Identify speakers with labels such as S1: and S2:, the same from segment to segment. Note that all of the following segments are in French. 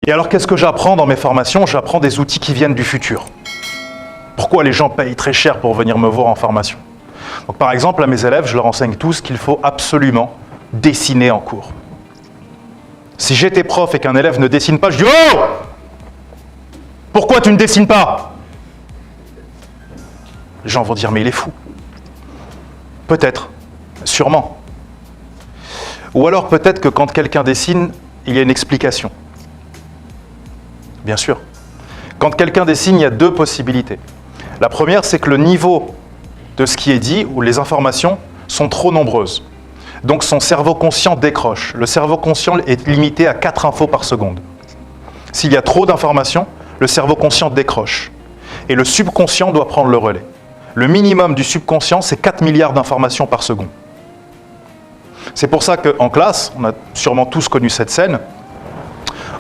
S1: Et alors, qu'est-ce que j'apprends dans mes formations? J'apprends des outils qui viennent du futur. Pourquoi les gens payent très cher pour venir me voir en formation? Donc, par exemple, à mes élèves, je leur enseigne tous qu'il faut absolument dessiner en cours. Si j'étais prof et qu'un élève ne dessine pas, je dis « Oh! Pourquoi tu ne dessines pas ?» Les gens vont dire « Mais il est fou. » Peut-être, sûrement. Ou alors peut-être que quand quelqu'un dessine, il y a une explication. Bien sûr. Quand quelqu'un dessine, il y a deux possibilités. La première, c'est que le niveau de ce qui est dit, ou les informations, sont trop nombreuses. Donc son cerveau conscient décroche. Le cerveau conscient est limité à 4 infos par seconde. S'il y a trop d'informations, le cerveau conscient décroche. Et le subconscient doit prendre le relais. Le minimum du subconscient, c'est 4 milliards d'informations par seconde. C'est pour ça qu'en classe, on a sûrement tous connu cette scène.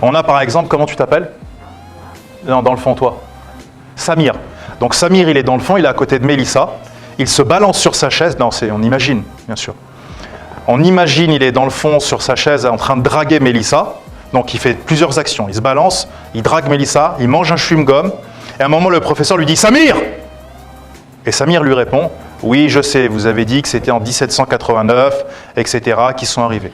S1: On a par exemple, comment tu t'appelles? Non, dans le fond, toi. Samir. Donc Samir, il est dans le fond, il est à côté de Mélissa. Il se balance sur sa chaise. Non, on imagine, bien sûr. On imagine, il est dans le fond sur sa chaise en train de draguer Mélissa. Donc il fait plusieurs actions. Il se balance, il drague Mélissa, il mange un chewing-gum. Et à un moment, le professeur lui dit « Samir !» Et Samir lui répond « Oui, je sais, vous avez dit que c'était en 1789, etc., qui sont arrivés. »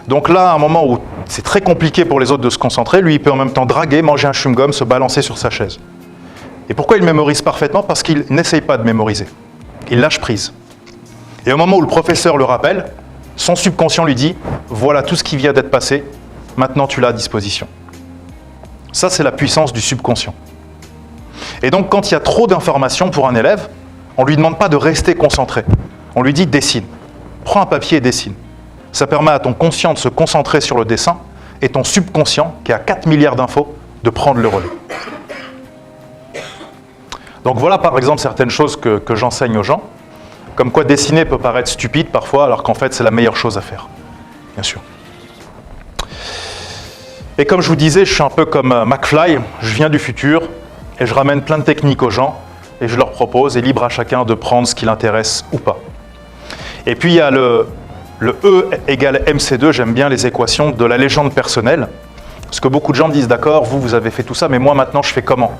S1: Donc là, à un moment où c'est très compliqué pour les autres de se concentrer, lui, il peut en même temps draguer, manger un chewing-gum, se balancer sur sa chaise. Et pourquoi il mémorise parfaitement? Parce qu'il n'essaye pas de mémoriser. Il lâche prise. Et au moment où le professeur le rappelle, son subconscient lui dit « Voilà tout ce qui vient d'être passé, maintenant tu l'as à disposition. » Ça, c'est la puissance du subconscient. Et donc, quand il y a trop d'informations pour un élève, on ne lui demande pas de rester concentré. On lui dit « Dessine. Prends un papier et dessine. » Ça permet à ton conscient de se concentrer sur le dessin et ton subconscient, qui a 4 milliards d'infos, de prendre le relais. Donc voilà par exemple certaines choses que j'enseigne aux gens, comme quoi dessiner peut paraître stupide parfois, alors qu'en fait c'est la meilleure chose à faire, bien sûr. Et comme je vous disais, je suis un peu comme McFly, je viens du futur et je ramène plein de techniques aux gens et je leur propose, et libre à chacun de prendre ce qui l'intéresse ou pas. Et puis il y a le E égale MC2, j'aime bien les équations de la légende personnelle, parce que beaucoup de gens me disent, d'accord, vous avez fait tout ça, mais moi maintenant je fais comment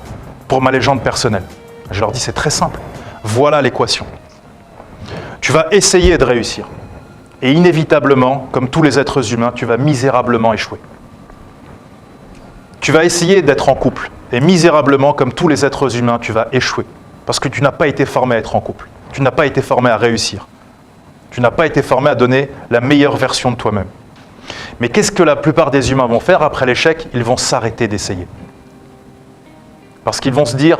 S1: pour ma légende personnelle? Je leur dis, c'est très simple, voilà l'équation. Tu vas essayer de réussir, et inévitablement, comme tous les êtres humains, tu vas misérablement échouer. Tu vas essayer d'être en couple, et misérablement, comme tous les êtres humains, tu vas échouer, parce que tu n'as pas été formé à être en couple, tu n'as pas été formé à réussir. Tu n'as pas été formé à donner la meilleure version de toi-même. Mais qu'est-ce que la plupart des humains vont faire après l'échec? Ils vont s'arrêter d'essayer. Parce qu'ils vont se dire,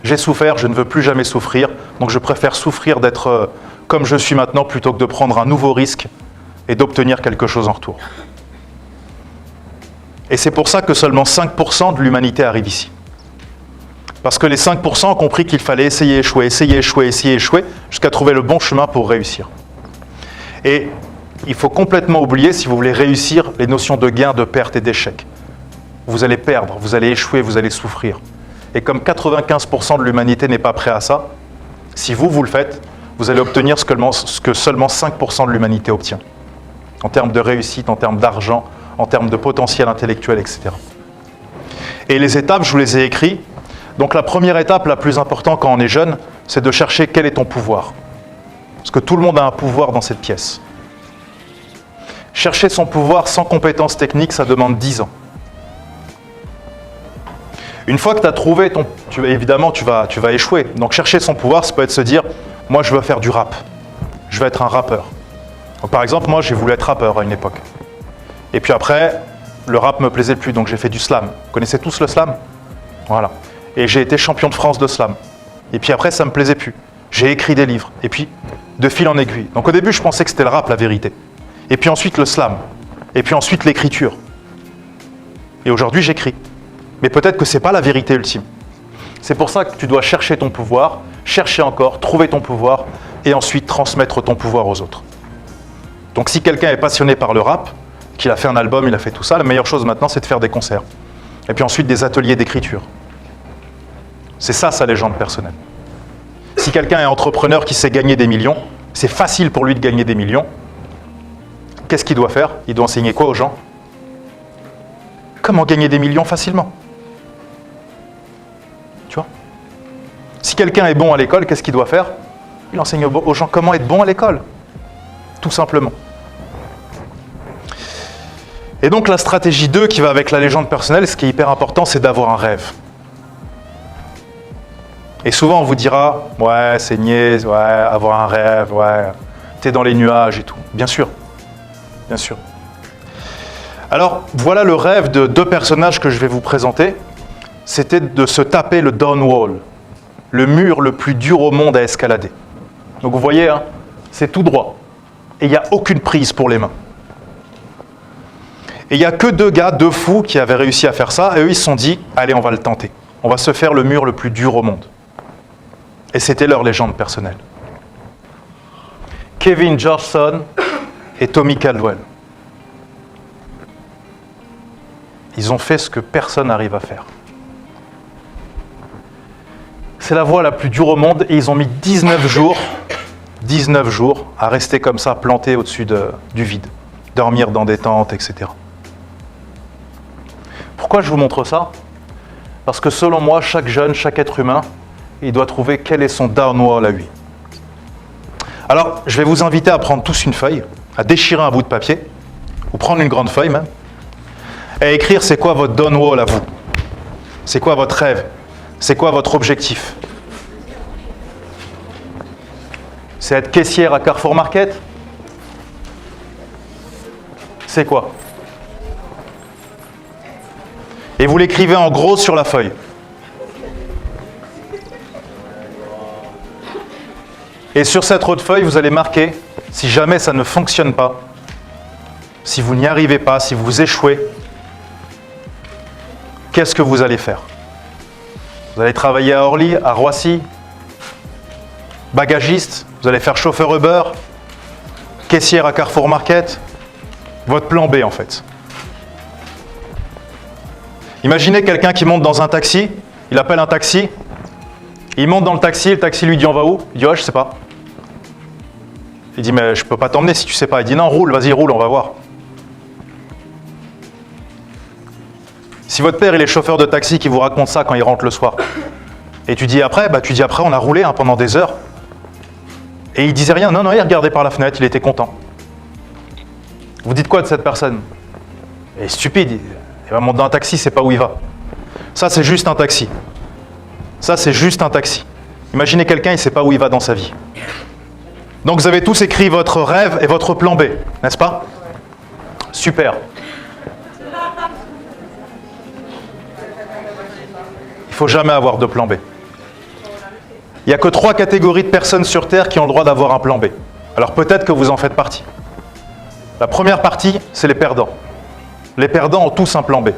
S1: j'ai souffert, je ne veux plus jamais souffrir, donc je préfère souffrir d'être comme je suis maintenant plutôt que de prendre un nouveau risque et d'obtenir quelque chose en retour. Et c'est pour ça que seulement 5% de l'humanité arrive ici. Parce que les 5% ont compris qu'il fallait essayer, échouer, jusqu'à trouver le bon chemin pour réussir. Et il faut complètement oublier, si vous voulez réussir, les notions de gain, de perte et d'échec. Vous allez perdre, vous allez échouer, vous allez souffrir. Et comme 95% de l'humanité n'est pas prêt à ça, si vous le faites, vous allez obtenir ce que seulement 5% de l'humanité obtient. En termes de réussite, en termes d'argent, en termes de potentiel intellectuel, etc. Et les étapes, je vous les ai écrites. Donc la première étape, la plus importante quand on est jeune, c'est de chercher quel est ton pouvoir. Parce que tout le monde a un pouvoir dans cette pièce. Chercher son pouvoir sans compétences techniques, ça demande 10 ans. Une fois que tu as trouvé évidemment, tu vas échouer. Donc chercher son pouvoir, ça peut être se dire, moi je veux faire du rap. Je veux être un rappeur. Donc, par exemple, moi j'ai voulu être rappeur à une époque. Et puis après, le rap me plaisait plus, donc j'ai fait du slam. Vous connaissez tous le slam? Voilà. Et j'ai été champion de France de slam. Et puis après, ça ne me plaisait plus. J'ai écrit des livres. Et puis, de fil en aiguille. Donc au début, je pensais que c'était le rap, la vérité. Et puis ensuite, le slam. Et puis ensuite, l'écriture. Et aujourd'hui, j'écris. Mais peut-être que ce n'est pas la vérité ultime. C'est pour ça que tu dois chercher ton pouvoir, chercher encore, trouver ton pouvoir, et ensuite transmettre ton pouvoir aux autres. Donc si quelqu'un est passionné par le rap, qu'il a fait un album, il a fait tout ça, la meilleure chose maintenant, c'est de faire des concerts. Et puis ensuite, des ateliers d'écriture. C'est ça, sa légende personnelle. Si quelqu'un est entrepreneur qui sait gagner des millions, c'est facile pour lui de gagner des millions. Qu'est-ce qu'il doit faire? Il doit enseigner quoi aux gens? Comment gagner des millions facilement? Tu vois? Si quelqu'un est bon à l'école, qu'est-ce qu'il doit faire? Il enseigne aux gens comment être bon à l'école. Tout simplement. Et donc la stratégie 2 qui va avec la légende personnelle, ce qui est hyper important, c'est d'avoir un rêve. Et souvent on vous dira, ouais, c'est niaise, ouais, avoir un rêve, ouais, t'es dans les nuages et tout. Bien sûr, bien sûr. Alors voilà le rêve de deux personnages que je vais vous présenter. C'était de se taper le down wall, le mur le plus dur au monde à escalader. Donc vous voyez, hein, c'est tout droit. Et il n'y a aucune prise pour les mains. Et il n'y a que deux gars, deux fous qui avaient réussi à faire ça, et eux ils se sont dit, allez on va le tenter. On va se faire le mur le plus dur au monde. Et c'était leur légende personnelle. Kevin Georgeson et Tommy Caldwell. Ils ont fait ce que personne n'arrive à faire. C'est la voie la plus dure au monde et ils ont mis 19 jours à rester comme ça, plantés au-dessus du vide, dormir dans des tentes, etc. Pourquoi je vous montre ça? Parce que selon moi, chaque jeune, chaque être humain, il doit trouver quel est son downwall à lui. Alors, je vais vous inviter à prendre tous une feuille, à déchirer un bout de papier, ou prendre une grande feuille même, et écrire c'est quoi votre downwall à vous. C'est quoi votre rêve? C'est quoi votre objectif? C'est être caissière à Carrefour Market? C'est quoi? Et vous l'écrivez en gros sur la feuille. Et sur cette autre feuille, vous allez marquer, si jamais ça ne fonctionne pas, si vous n'y arrivez pas, si vous échouez, qu'est-ce que vous allez faire? Vous allez travailler à Orly, à Roissy, bagagiste, vous allez faire chauffeur Uber, caissière à Carrefour Market, votre plan B en fait. Imaginez quelqu'un qui monte dans un taxi, il appelle un taxi, il monte dans le taxi lui dit on va où? Il dit ouais je sais pas. Il dit mais je peux pas t'emmener si tu sais pas. Il dit non roule, vas-y roule, on va voir. Si votre père il est chauffeur de taxi qui vous raconte ça quand il rentre le soir, et tu dis après, on a roulé pendant des heures, et il disait rien, non, il regardait par la fenêtre, il était content. Vous dites quoi de cette personne? Il est stupide, il va monter dans un taxi, c'est pas où il va. Ça c'est juste un taxi. Ça c'est juste un taxi. Imaginez quelqu'un, il sait pas où il va dans sa vie. Donc vous avez tous écrit votre rêve et votre plan B, n'est-ce pas? Super. Il ne faut jamais avoir de plan B. Il n'y a que 3 catégories de personnes sur Terre qui ont le droit d'avoir un plan B. Alors peut-être que vous en faites partie. La première partie, c'est les perdants. Les perdants ont tous un plan B.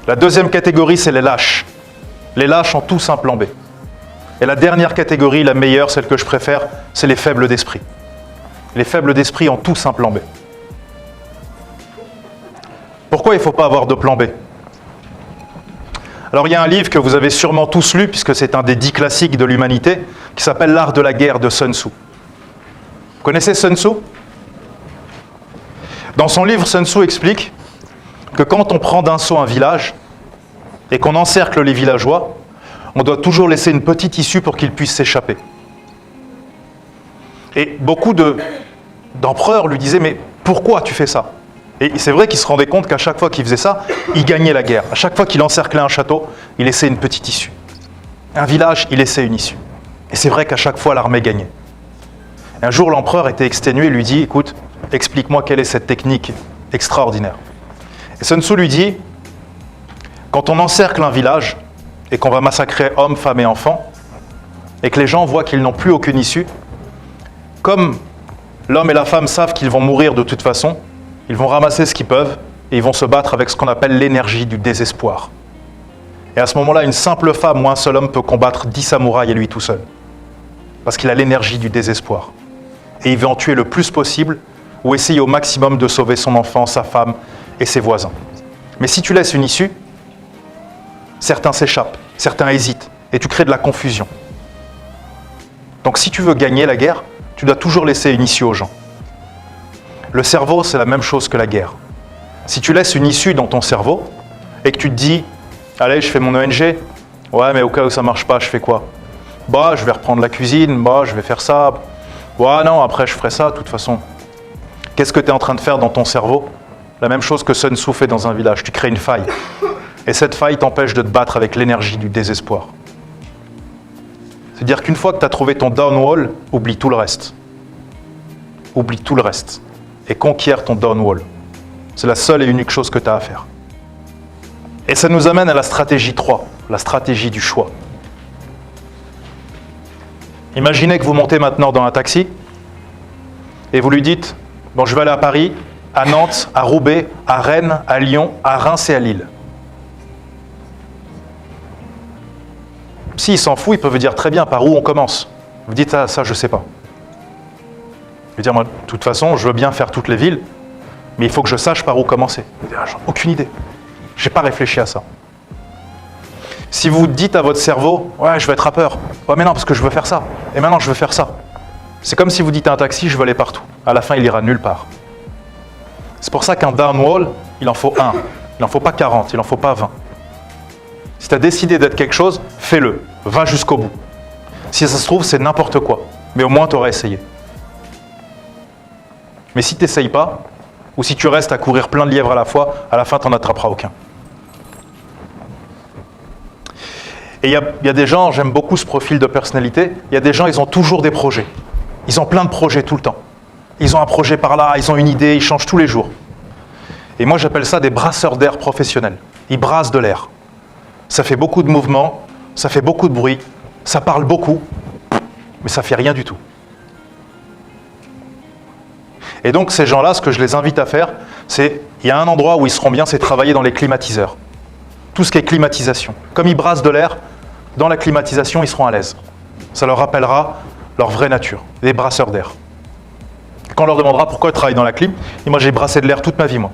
S1: La deuxième catégorie, c'est les lâches. Les lâches ont tous un plan B. Et la dernière catégorie, la meilleure, celle que je préfère, c'est les faibles d'esprit. Les faibles d'esprit ont tous un plan B. Pourquoi il ne faut pas avoir de plan B? Alors il y a un livre que vous avez sûrement tous lu, puisque c'est un des 10 classiques de l'humanité, qui s'appelle L'art de la guerre de Sun Tzu. Vous connaissez Sun Tzu? Dans son livre, Sun Tzu explique que quand on prend d'assaut un village et qu'on encercle les villageois, on doit toujours laisser une petite issue pour qu'ils puissent s'échapper. Et beaucoup d'empereurs lui disaient « mais pourquoi tu fais ça ?» Et c'est vrai qu'il se rendait compte qu'à chaque fois qu'il faisait ça, il gagnait la guerre. À chaque fois qu'il encerclait un château, il laissait une petite issue. Un village, il laissait une issue. Et c'est vrai qu'à chaque fois, l'armée gagnait. Et un jour, l'empereur était exténué et lui dit « écoute, explique-moi quelle est cette technique extraordinaire. » Et Sun Tzu lui dit « quand on encercle un village et qu'on va massacrer hommes, femmes et enfants, et que les gens voient qu'ils n'ont plus aucune issue, comme l'homme et la femme savent qu'ils vont mourir de toute façon, ils vont ramasser ce qu'ils peuvent et ils vont se battre avec ce qu'on appelle l'énergie du désespoir. Et à ce moment-là, une simple femme ou un seul homme peut combattre 10 samouraïs et lui tout seul. Parce qu'il a l'énergie du désespoir. Et il veut en tuer le plus possible ou essayer au maximum de sauver son enfant, sa femme et ses voisins. Mais si tu laisses une issue, certains s'échappent, certains hésitent et tu crées de la confusion. Donc si tu veux gagner la guerre, tu dois toujours laisser une issue aux gens. Le cerveau, c'est la même chose que la guerre. Si tu laisses une issue dans ton cerveau et que tu te dis « Allez, je fais mon ONG. Ouais, mais au cas où ça marche pas, je fais quoi? Bah, je vais reprendre la cuisine. Bah, je vais faire ça. Ouais, non, après, je ferai ça, de toute façon. » Qu'est-ce que tu es en train de faire dans ton cerveau? La même chose que Sun Tzu fait dans un village. Tu crées une faille. Et cette faille t'empêche de te battre avec l'énergie du désespoir. C'est-à-dire qu'une fois que tu as trouvé ton downwall, oublie tout le reste. Oublie tout le reste. Et conquiert ton downwall. C'est la seule et unique chose que tu as à faire. Et ça nous amène à la stratégie 3, la stratégie du choix. Imaginez que vous montez maintenant dans un taxi et vous lui dites « Bon, je vais aller à Paris, à Nantes, à Roubaix, à Rennes, à Lyon, à Reims et à Lille. » S'il s'en fout, il peut vous dire très bien par où on commence. Vous dites ah, ça, je ne sais pas. Je veux dire, moi, de toute façon, je veux bien faire toutes les villes, mais il faut que je sache par où commencer. Vous dites, ah, j'en ai aucune idée. Je n'ai pas réfléchi à ça. Si vous dites à votre cerveau, ouais, je vais être rappeur. Ouais, mais non, parce que je veux faire ça. Et maintenant, je veux faire ça. C'est comme si vous dites à un taxi, je veux aller partout. À la fin, il ira nulle part. C'est pour ça qu'un downwall, il en faut un. Il n'en faut pas 40, il n'en faut pas 20. Si tu as décidé d'être quelque chose, fais-le. Va jusqu'au bout. Si ça se trouve, c'est n'importe quoi. Mais au moins, tu auras essayé. Mais si tu n'essayes pas, ou si tu restes à courir plein de lièvres à la fois, à la fin, tu n'en attraperas aucun. Et il y a des gens, j'aime beaucoup ce profil de personnalité, il y a des gens, ils ont toujours des projets. Ils ont plein de projets tout le temps. Ils ont un projet par là, ils ont une idée, ils changent tous les jours. Et moi, j'appelle ça des brasseurs d'air professionnels. Ils brassent de l'air. Ça fait beaucoup de mouvements, ça fait beaucoup de bruit, ça parle beaucoup, mais ça fait rien du tout. Et donc ces gens-là, ce que je les invite à faire, c'est, il y a un endroit où ils seront bien, c'est travailler dans les climatiseurs. Tout ce qui est climatisation. Comme ils brassent de l'air, dans la climatisation, ils seront à l'aise. Ça leur rappellera leur vraie nature, des brasseurs d'air. Quand on leur demandera pourquoi ils travaillent dans la clim, et moi j'ai brassé de l'air toute ma vie, moi.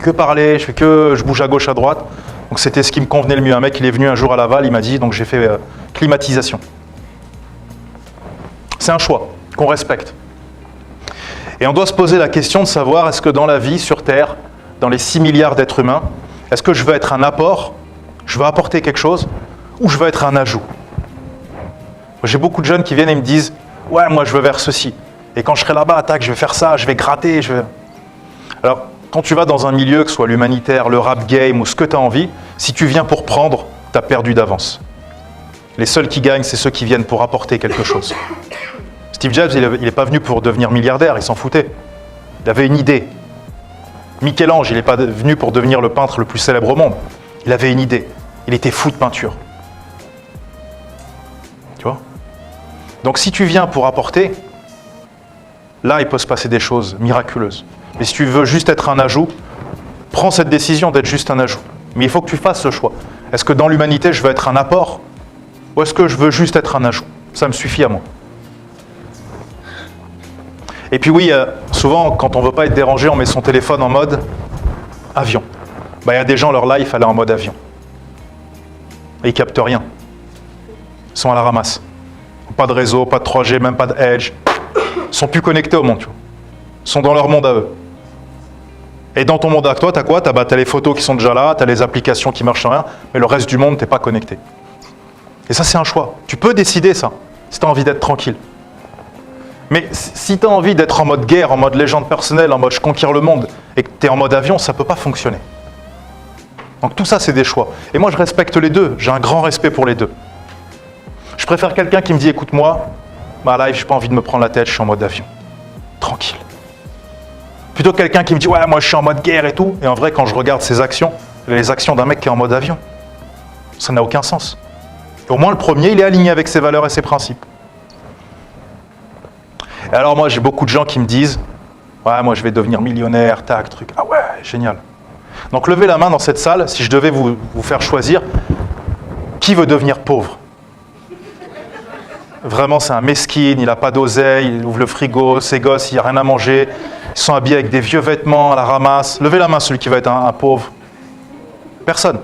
S1: Que parler, je bouge à gauche, à droite. Donc c'était ce qui me convenait le mieux. Un mec, il est venu un jour à Laval, il m'a dit, donc j'ai fait climatisation. C'est un choix qu'on respecte. Et on doit se poser la question de savoir, est-ce que dans la vie, sur Terre, dans les 6 milliards d'êtres humains, est-ce que je veux être un apport, je veux apporter quelque chose, ou je veux être un ajout? J'ai beaucoup de jeunes qui viennent et me disent, ouais, moi je veux vers ceci. Et quand je serai là-bas, tac, je vais faire ça, je vais gratter, je vais... Alors, quand tu vas dans un milieu, que ce soit l'humanitaire, le rap game ou ce que tu as envie, si tu viens pour prendre, tu as perdu d'avance. Les seuls qui gagnent, c'est ceux qui viennent pour apporter quelque chose. Steve Jobs, il n'est pas venu pour devenir milliardaire, il s'en foutait. Il avait une idée. Michel-Ange, il n'est pas venu pour devenir le peintre le plus célèbre au monde. Il avait une idée. Il était fou de peinture. Tu vois? Donc si tu viens pour apporter, là, il peut se passer des choses miraculeuses. Mais si tu veux juste être un ajout, prends cette décision d'être juste un ajout. Mais il faut que tu fasses ce choix. Est-ce que dans l'humanité, je veux être un apport? Ou est-ce que je veux juste être un ajout? Ça me suffit à moi. Et puis oui, souvent, quand on ne veut pas être dérangé, on met son téléphone en mode avion. Il y a des gens, leur life, elle est en mode avion. Et ils ne captent rien. Ils sont à la ramasse. Pas de réseau, pas de 3G, même pas de Edge. Ils ne sont plus connectés au monde. Tu vois. Ils sont dans leur monde à eux. Et dans ton monde à toi, tu as quoi? Tu as les photos qui sont déjà là, tu as les applications qui marchent sans rien, mais le reste du monde, tu n'es pas connecté. Et ça, c'est un choix. Tu peux décider ça, si tu as envie d'être tranquille. Mais si tu as envie d'être en mode guerre, en mode légende personnelle, en mode je conquiers le monde, et que tu es en mode avion, ça ne peut pas fonctionner. Donc tout ça, c'est des choix. Et moi, je respecte les deux. J'ai un grand respect pour les deux. Je préfère quelqu'un qui me dit, écoute-moi, live, je n'ai pas envie de me prendre la tête, je suis en mode avion. Tranquille. Plutôt que quelqu'un qui me dit, ouais, moi je suis en mode guerre et tout. Et en vrai, quand je regarde ses actions, les actions d'un mec qui est en mode avion, ça n'a aucun sens. Et au moins, le premier, il est aligné avec ses valeurs et ses principes. Et alors moi, j'ai beaucoup de gens qui me disent, ouais, moi je vais devenir millionnaire, tac, truc. Ah ouais, génial. Donc levez la main dans cette salle, si je devais vous faire choisir, qui veut devenir pauvre? Vraiment, c'est un mesquine, il n'a pas d'oseille, il ouvre le frigo, ses gosses, il n'y a rien à manger, ils sont habillés avec des vieux vêtements à la ramasse. Levez la main, celui qui va être un pauvre. Personne.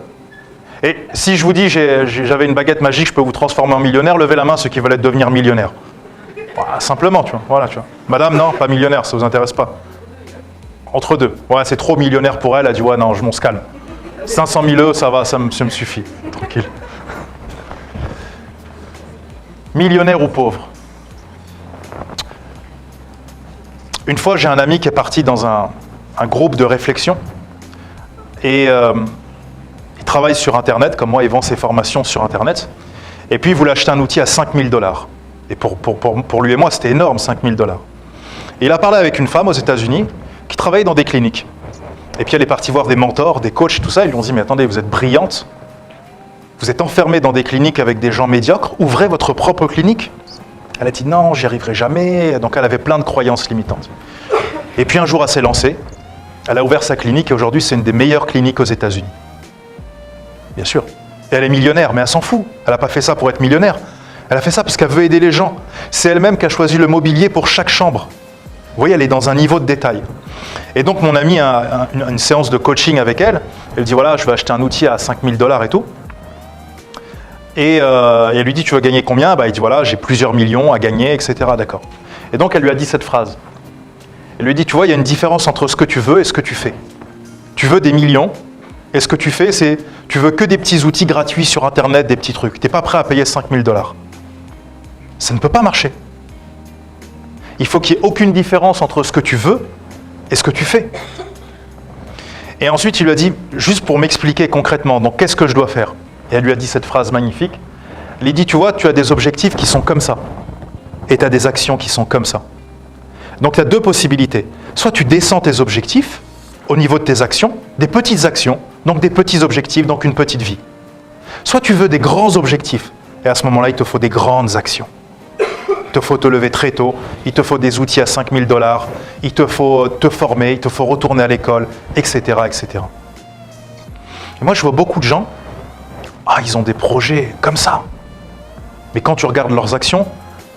S1: Et si je vous dis, j'avais une baguette magique, je peux vous transformer en millionnaire, levez la main ceux qui veulent devenir millionnaire. Voilà, simplement, tu vois. Voilà, tu vois. Madame, non, pas millionnaire, ça ne vous intéresse pas. Entre deux. Ouais, c'est trop millionnaire pour elle. Elle a dit, ouais, non, on se calme. 500 000 euros, ça va, ça me suffit. Tranquille. Millionnaire ou pauvre? Une fois, j'ai un ami qui est parti dans un groupe de réflexion et il travaille sur Internet, comme moi, il vend ses formations sur Internet. Et puis, il voulait acheter un outil à 5 000 $. Et pour lui et moi, c'était énorme, 5 000 $. Et il a parlé avec une femme aux États-Unis qui travaillait dans des cliniques. Et puis, elle est partie voir des mentors, des coachs, tout ça. Ils lui ont dit, mais attendez, vous êtes brillante. Vous êtes enfermée dans des cliniques avec des gens médiocres. Ouvrez votre propre clinique. Elle a dit, non, j'y arriverai jamais. Donc, elle avait plein de croyances limitantes. Et puis, un jour, elle s'est lancée. Elle a ouvert sa clinique et aujourd'hui, c'est une des meilleures cliniques aux États-Unis. Bien sûr. Et elle est millionnaire, mais elle s'en fout. Elle n'a pas fait ça pour être millionnaire. Elle a fait ça parce qu'elle veut aider les gens. C'est elle-même qui a choisi le mobilier pour chaque chambre. Vous voyez, elle est dans un niveau de détail. Et donc, mon ami a une séance de coaching avec elle. Elle dit, voilà, je vais acheter un outil à 5 000 $ et tout. Et elle lui dit, tu veux gagner combien? Il dit, voilà, j'ai plusieurs millions à gagner, etc. D'accord. Et donc, elle lui a dit cette phrase. Elle lui dit, tu vois, il y a une différence entre ce que tu veux et ce que tu fais. Tu veux des millions, et ce que tu fais, c'est, tu veux que des petits outils gratuits sur Internet, des petits trucs. Tu n'es pas prêt à payer 5 000 $. Ça ne peut pas marcher. Il faut qu'il n'y ait aucune différence entre ce que tu veux et ce que tu fais. Et ensuite, il lui a dit, juste pour m'expliquer concrètement, donc qu'est-ce que je dois faire? Et elle lui a dit cette phrase magnifique. Elle lui dit, tu vois, tu as des objectifs qui sont comme ça. Et tu as des actions qui sont comme ça. Donc, tu as deux possibilités. Soit tu descends tes objectifs au niveau de tes actions, des petites actions, donc des petits objectifs, donc une petite vie. Soit tu veux des grands objectifs. Et à ce moment-là, il te faut des grandes actions. Il te faut te lever très tôt, il te faut des outils à 5 000 $, il te faut te former, il te faut retourner à l'école, etc., etc. Et moi, je vois beaucoup de gens, ils ont des projets comme ça. Mais quand tu regardes leurs actions,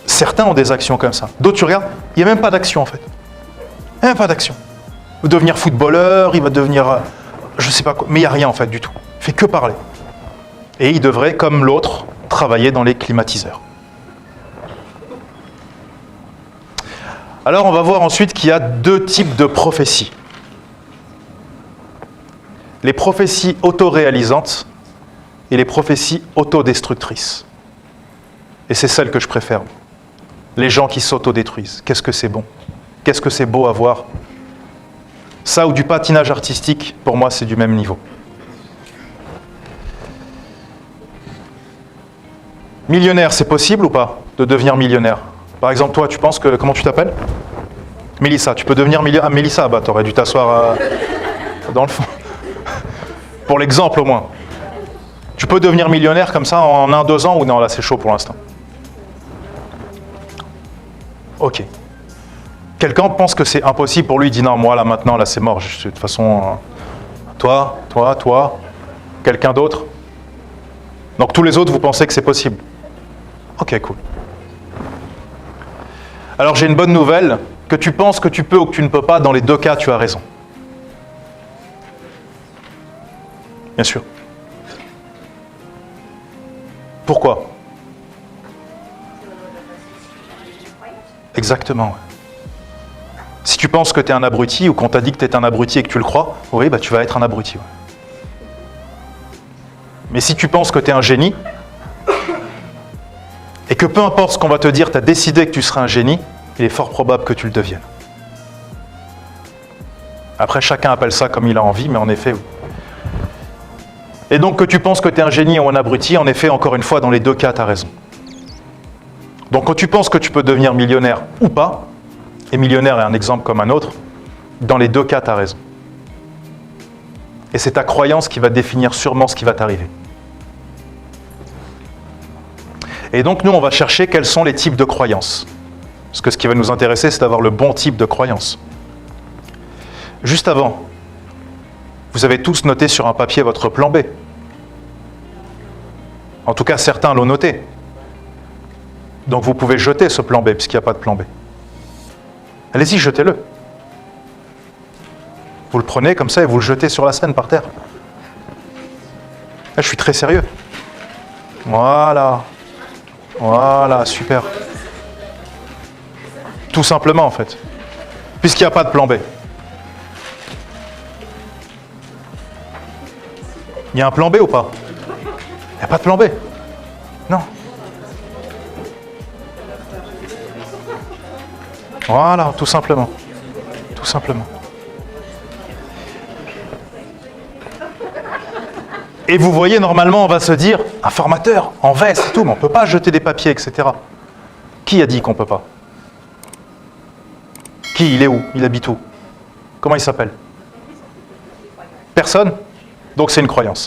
S1: certains ont des actions comme ça. D'autres, tu regardes, il n'y a même pas d'action en fait. Il n'y a même pas d'action. Il va devenir footballeur, il va devenir, je ne sais pas quoi, mais il n'y a rien en fait du tout. Il ne fait que parler. Et il devrait, comme l'autre, travailler dans les climatiseurs. Alors on va voir ensuite qu'il y a deux types de prophéties. Les prophéties autoréalisantes et les prophéties autodestructrices. Et c'est celle que je préfère. Les gens qui s'autodétruisent. Qu'est-ce que c'est bon? Qu'est-ce que c'est beau à voir? Ça ou du patinage artistique, pour moi, c'est du même niveau. Millionnaire, c'est possible ou pas de devenir millionnaire? Par exemple, toi, tu penses que... Comment tu t'appelles? Mélissa. Tu peux devenir millionnaire? Ah, Mélissa, t'aurais dû t'asseoir dans le fond. Pour l'exemple, au moins. Tu peux devenir millionnaire comme ça en 1-2 ans ou non? Là, c'est chaud pour l'instant. Ok. Quelqu'un pense que c'est impossible pour lui, il dit non, moi, là, maintenant, là, c'est mort. De toute façon, toi, quelqu'un d'autre? Donc, tous les autres, vous pensez que c'est possible? Ok, cool. Alors j'ai une bonne nouvelle, que tu penses que tu peux ou que tu ne peux pas, dans les deux cas, tu as raison. Bien sûr. Pourquoi? Exactement. Ouais. Si tu penses que tu es un abruti ou qu'on t'a dit que tu es un abruti et que tu le crois, oui, tu vas être un abruti. Ouais. Mais si tu penses que tu es un génie, et que peu importe ce qu'on va te dire, tu as décidé que tu seras un génie, il est fort probable que tu le deviennes. Après, chacun appelle ça comme il a envie, mais en effet, oui. Et donc, que tu penses que tu es un génie ou un abruti, en effet, encore une fois, dans les deux cas, tu as raison. Donc, quand tu penses que tu peux devenir millionnaire ou pas, et millionnaire est un exemple comme un autre, dans les deux cas, tu as raison. Et c'est ta croyance qui va définir sûrement ce qui va t'arriver. Et donc, nous, on va chercher quels sont les types de croyances. Parce que ce qui va nous intéresser, c'est d'avoir le bon type de croyance. Juste avant, vous avez tous noté sur un papier votre plan B. En tout cas, certains l'ont noté. Donc, vous pouvez jeter ce plan B, puisqu'il n'y a pas de plan B. Allez-y, jetez-le. Vous le prenez comme ça et vous le jetez sur la scène, par terre. Là, je suis très sérieux. Voilà. Voilà, super. Tout simplement, en fait. Puisqu'il n'y a pas de plan B. Il y a un plan B ou pas? Il n'y a pas de plan B. Non. Voilà, tout simplement. Tout simplement. Et vous voyez, normalement, on va se dire, un formateur, en veste et tout, mais on ne peut pas jeter des papiers, etc. Qui a dit qu'on ne peut pas? Qui? Il est où? Il habite où? Comment il s'appelle? Personne? Donc c'est une croyance.